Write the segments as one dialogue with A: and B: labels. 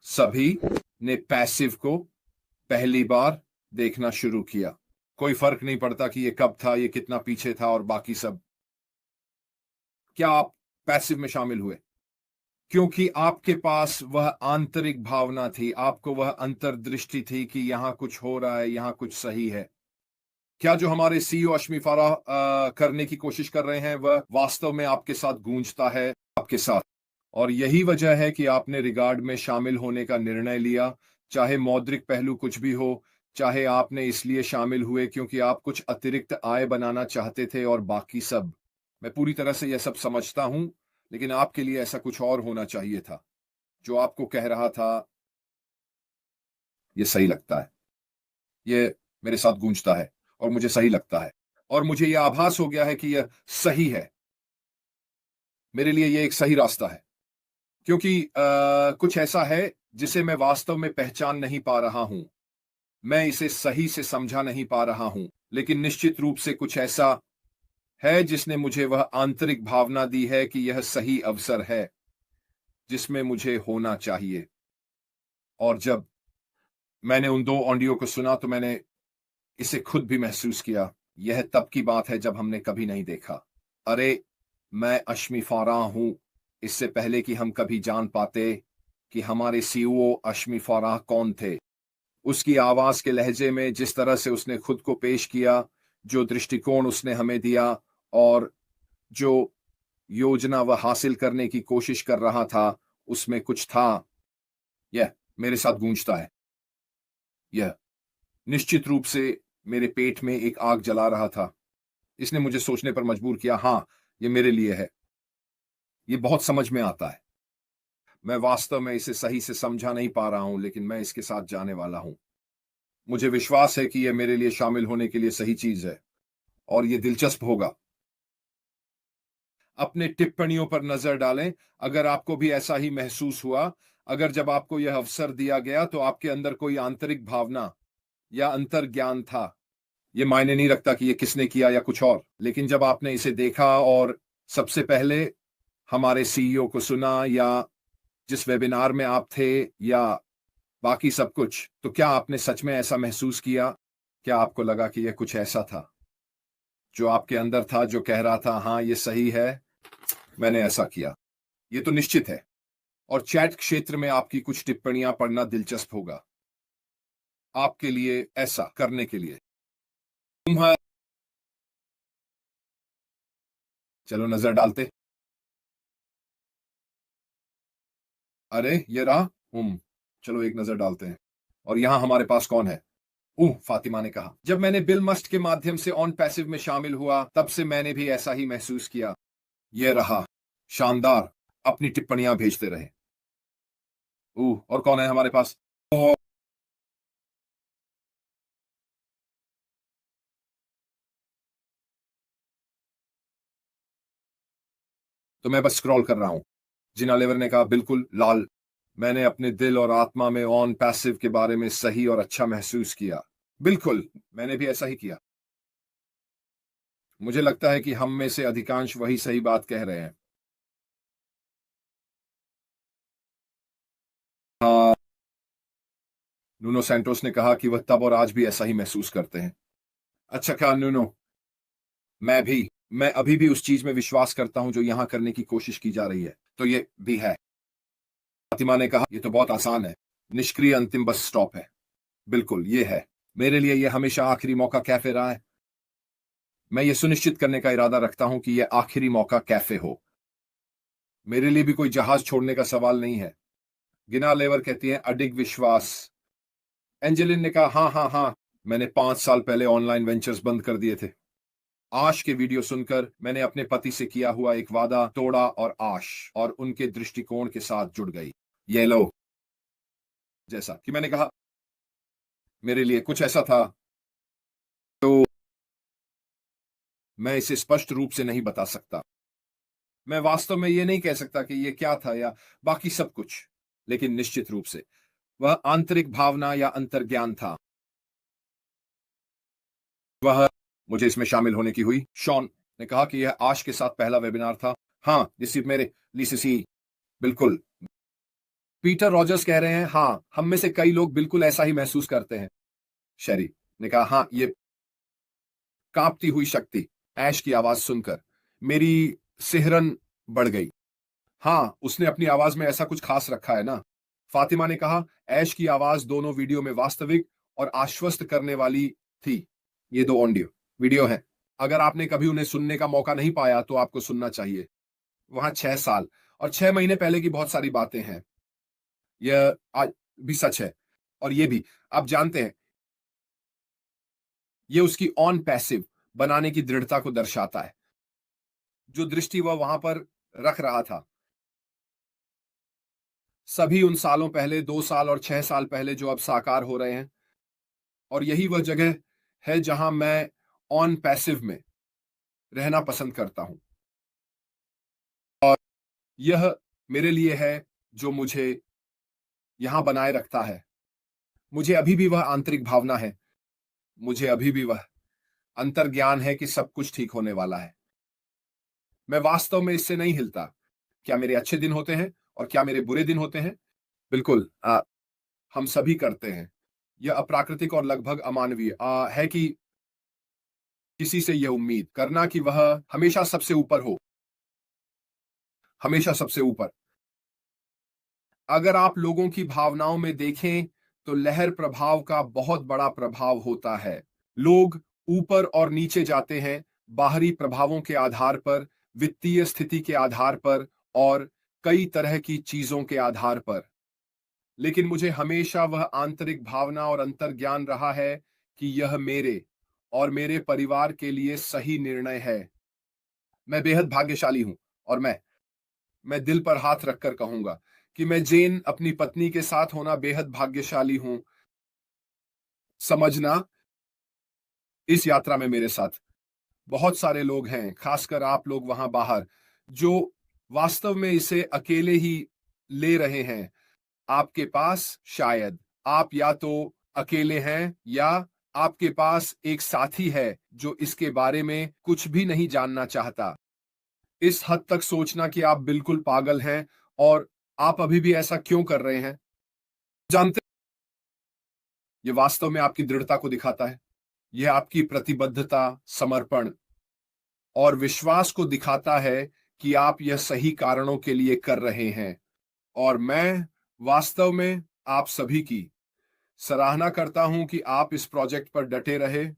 A: सभी ने पैसिव को पहली बार देखना शुरू किया। कोई फर्क नहीं पड़ता कि ये कब था, ये कितना पीछे था और बाकी सब। क्या आप पैसिव में शामिल हुए? क्योंकि आपके पास वह आंतरिक भावना थी, आपको वह अंतर्दृष्टि थी कि यहां कुछ हो रहा है, यहां कुछ सही है। क्या जो हमारे सीईओ अश्मी फाराह करने की कोशिश कर रहे हैं वह वास्तव में आपके साथ गूंजता है? आपके साथ। और यही वजह है कि आपने रिगार्ड में शामिल होने का निर्णय लिया, चाहे मौद्रिक पहलू कुछ भी हो, चाहे आपने इसलिए शामिल हुए क्योंकि आप कुछ अतिरिक्त आय बनाना चाहते थे और बाकी सब। मैं पूरी तरह से यह सब समझता हूं, लेकिन आपके लिए ऐसा कुछ और होना चाहिए था जो आपको कह रहा था ये सही लगता है, ये मेरे साथ गूंजता है और मुझे सही लगता है और मुझे यह आभास हो गया है कि यह सही है, मेरे लिए ये एक सही रास्ता है। क्योंकि कुछ ऐसा है जिसे मैं वास्तव में पहचान नहीं पा रहा हूं, मैं इसे सही से समझा नहीं पा रहा हूं, लेकिन निश्चित रूप से कुछ ऐसा है जिसने मुझे वह आंतरिक भावना दी है कि यह सही अवसर है जिसमें मुझे होना चाहिए। और जब मैंने उन दो ऑडियो को सुना तो मैंने इसे खुद भी महसूस किया। यह तब की बात है जब हमने कभी नहीं देखा। अरे, मैं अश्मी फाराह हूं, इससे पहले कि हम कभी जान पाते कि हमारे सीईओ अश्मी फाराह कौन थे। उसकी आवाज के लहजे में, जिस तरह से उसने खुद को पेश किया, जो दृष्टिकोण उसने हमें दिया और जो योजना वह हासिल करने की कोशिश कर रहा था, उसमें कुछ था। यह मेरे साथ गूंजता है। यह निश्चित रूप से मेरे पेट में एक आग जला रहा था। इसने मुझे सोचने पर मजबूर किया, हाँ, ये मेरे लिए है। ये बहुत समझ में आता है। मैं वास्तव में इसे सही से समझा नहीं पा रहा हूं, लेकिन मैं इसके साथ जाने वाला हूं। मुझे विश्वास है कि यह मेरे लिए शामिल होने के लिए सही चीज है और यह दिलचस्प होगा। अपने टिप्पणियों पर नजर डालें अगर आपको भी ऐसा ही महसूस हुआ। अगर जब आपको यह अवसर दिया गया तो आपके अंदर कोई आंतरिक भावना या अंतर्ज्ञान था। यह मायने नहीं रखता कि यह किसने किया या कुछ और, लेकिन जब आपने इसे देखा और सबसे पहले हमारे सीईओ को सुना या जिस वेबिनार में आप थे या बाकी सब कुछ, तो क्या आपने सच में ऐसा महसूस किया? क्या आपको लगा कि यह कुछ ऐसा था जो आपके अंदर था जो कह रहा था हाँ ये सही है, मैंने ऐसा किया? ये तो निश्चित है। और चैट क्षेत्र में आपकी कुछ टिप्पणियां पढ़ना दिलचस्प होगा आपके लिए ऐसा करने के लिए। तुम्हारा चलो नजर डालते। अरे ये रहा। चलो एक नजर डालते हैं। और यहां हमारे पास कौन है? फातिमा ने कहा, जब मैंने बिल मस्ट के माध्यम से ऑन पैसिव में शामिल हुआ तब से मैंने भी ऐसा ही महसूस किया। यह रहा। शानदार। अपनी टिप्पणियां भेजते रहे। और कौन है हमारे पास? तो मैं बस स्क्रॉल कर रहा हूं। जिना लेवर ने कहा, बिल्कुल लाल। मैंने अपने दिल और आत्मा में ऑन पैसिव के बारे में सही और अच्छा महसूस किया। बिल्कुल, मैंने भी ऐसा ही किया। मुझे लगता है कि हम में से अधिकांश वही सही बात कह रहे हैं। हाँ, नूनो सैंटोस ने कहा कि वह तब और आज भी ऐसा ही महसूस करते हैं। अच्छा कहा नूनो। मैं भी। मैं अभी भी उस चीज में विश्वास करता हूं जो यहां करने की कोशिश की जा रही है। तो ये भी है। फातिमा ने कहा, ये तो बहुत आसान है। निष्क्रिय अंतिम बस स्टॉप है। बिल्कुल ये है। मेरे लिए यह हमेशा आखिरी मौका कैफे रहा है। मैं ये सुनिश्चित करने का इरादा रखता हूं कि यह आखिरी मौका कैफे हो। मेरे लिए भी कोई जहाज छोड़ने का सवाल नहीं है। गिना लेवर कहती हैं, अडिग विश्वास। एंजेलिन ने कहा, हाँ हाँ हाँ, मैंने 5 साल पहले ऑनलाइन वेंचर्स बंद कर दिए थे। आश के वीडियो सुनकर मैंने अपने पति से किया हुआ एक वादा तोड़ा और आश और उनके दृष्टिकोण के साथ जुड़ गई। ये लो। जैसा कि मैंने कहा, मेरे लिए कुछ ऐसा था तो मैं इसे स्पष्ट रूप से नहीं बता सकता। मैं वास्तव में ये नहीं कह सकता कि ये क्या था या बाकी सब कुछ, लेकिन निश्चित रूप से वह आंतरिक भावना या अंतर्ज्ञान था। वह मुझे इसमें शामिल होने की हुई। शॉन ने कहा कि यह आश के साथ पहला वेबिनार था। हाँ, जिस मेरे लिसिसी। बिल्कुल। पीटर रॉजर्स कह रहे हैं, हाँ, हम में से कई लोग बिल्कुल ऐसा ही महसूस करते हैं। शेरी ने कहा, हाँ, ये कांपती हुई शक्ति। ऐश की आवाज सुनकर मेरी सिहरन बढ़ गई। हाँ, उसने अपनी आवाज में ऐसा कुछ खास रखा है ना। फातिमा ने कहा, ऐश की आवाज दोनों वीडियो में वास्तविक और आश्वस्त करने वाली थी। ये दो ऑडियो वीडियो हैं। अगर आपने कभी उन्हें सुनने का मौका नहीं पाया तो आपको सुनना चाहिए। वहां 6 साल और 6 महीने पहले की बहुत सारी बातें हैं। यह आज भी सच है। और ये भी आप जानते हैं, ये उसकी ऑन पैसिव बनाने की दृढ़ता को दर्शाता है। जो दृष्टि वह वहां पर रख रहा था, सभी उन सालों पहले, 2 साल और 6 साल पहले, जो अब साकार हो रहे हैं। और यही वह जगह है जहां मैं ऑन पैसिव में रहना पसंद करता हूं। यह मेरे लिए है जो मुझे यहां बनाए रखता है। मुझे अभी भी वह आंतरिक भावना है, मुझे अभी भी वह अंतर्ज्ञान है कि सब कुछ ठीक होने वाला है। मैं वास्तव में इससे नहीं हिलता। क्या मेरे अच्छे दिन होते हैं और क्या मेरे बुरे दिन होते हैं? बिल्कुल, हम सभी करते हैं। यह अप्राकृतिक और लगभग अमानवीय है कि किसी से यह उम्मीद करना कि वह हमेशा सबसे ऊपर हो, हमेशा सबसे ऊपर। अगर आप लोगों की भावनाओं में देखें तो लहर प्रभाव का बहुत बड़ा प्रभाव होता है। लोग ऊपर और नीचे जाते हैं बाहरी प्रभावों के आधार पर, वित्तीय स्थिति के आधार पर और कई तरह की चीजों के आधार पर। लेकिन मुझे हमेशा वह आंतरिक भावना और अंतर्ज्ञान रहा है कि यह मेरे और मेरे परिवार के लिए सही निर्णय है। मैं बेहद भाग्यशाली हूं और मैं दिल पर हाथ रखकर कहूंगा कि मैं जेन अपनी पत्नी के साथ होना बेहद भाग्यशाली हूं। समझना, इस यात्रा में मेरे साथ बहुत सारे लोग हैं, खासकर आप लोग वहां बाहर, जो वास्तव में इसे अकेले ही ले रहे हैं। आपके पास शायद आप या तो अकेले हैं या आपके पास एक साथी है जो इसके बारे में कुछ भी नहीं जानना चाहता। इस हद तक सोचना कि आप बिल्कुल पागल हैं और आप अभी भी ऐसा क्यों कर रहे हैं। जानते, ये वास्तव में आपकी दृढ़ता को दिखाता है। यह आपकी प्रतिबद्धता, समर्पण और विश्वास को दिखाता है कि आप यह सही कारणों के लिए कर रहे हैं। और मैं वास्तव में आप सभी की सराहना करता हूं कि आप इस प्रोजेक्ट पर डटे रहे।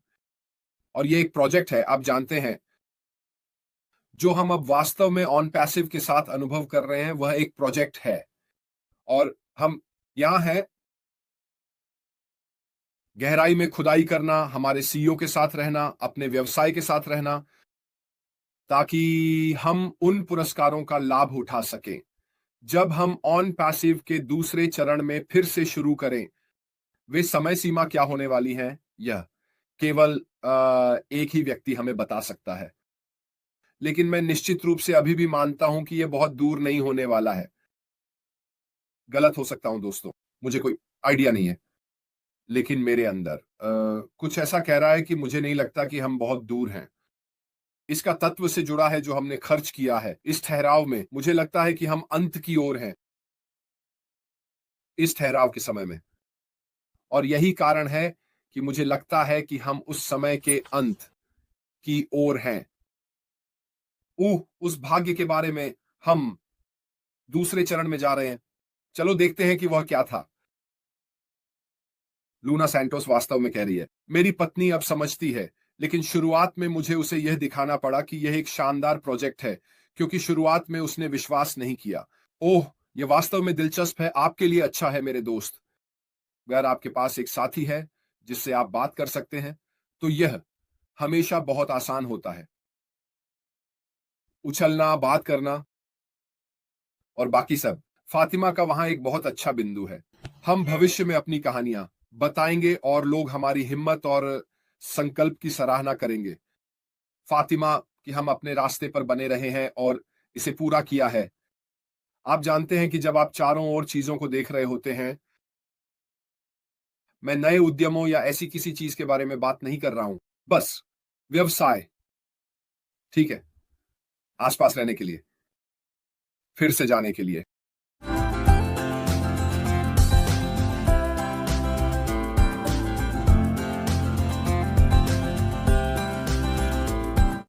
A: और ये एक प्रोजेक्ट है, आप जानते हैं, जो हम अब वास्तव में ऑन पैसिव के साथ अनुभव कर रहे हैं, वह एक प्रोजेक्ट है। और हम यहां हैं गहराई में खुदाई करना, हमारे सीईओ के साथ रहना, अपने व्यवसाय के साथ रहना, ताकि हम उन पुरस्कारों का लाभ उठा सकें जब हम ऑन पैसिव के दूसरे चरण में फिर से शुरू करें। वे समय सीमा क्या होने वाली है, यह केवल एक ही व्यक्ति हमें बता सकता है। लेकिन मैं निश्चित रूप से अभी भी मानता हूं कि यह बहुत दूर नहीं होने वाला है। गलत हो सकता हूं दोस्तों, मुझे कोई आइडिया नहीं है। लेकिन मेरे अंदर कुछ ऐसा कह रहा है कि मुझे नहीं लगता कि हम बहुत दूर हैं। इसका तत्व से जुड़ा है जो हमने खर्च किया है इस ठहराव में। मुझे लगता है कि हम अंत की ओर हैं इस ठहराव के समय में। और यही कारण है कि मुझे लगता है कि हम उस समय के अंत की ओर हैं। उस भाग्य के बारे में हम दूसरे चरण में जा रहे हैं। चलो देखते हैं कि वह क्या था। लूना सैंटोस वास्तव में कह रही है, मेरी पत्नी अब समझती है, लेकिन शुरुआत में मुझे उसे यह दिखाना पड़ा कि यह एक शानदार प्रोजेक्ट है, क्योंकि शुरुआत में उसने विश्वास नहीं किया। ओह, यह वास्तव में दिलचस्प है, आपके लिए अच्छा है मेरे दोस्त। अगर आपके पास एक साथी है जिससे आप बात कर सकते हैं, तो यह हमेशा बहुत आसान होता है। उछलना, बात करना और बाकी सब। फातिमा का वहां एक बहुत अच्छा बिंदु है। हम भविष्य में अपनी कहानियां बताएंगे और लोग हमारी हिम्मत और संकल्प की सराहना करेंगे। फातिमा, कि हम अपने रास्ते पर बने रहे हैं और इसे पूरा किया है। आप जानते हैं कि जब आप चारों ओर चीजों को देख रहे होते हैं, मैं नए उद्यमों या ऐसी किसी चीज के बारे में बात नहीं कर रहा हूं, बस व्यवसाय, ठीक है, आसपास रहने के लिए, फिर से जाने के लिए।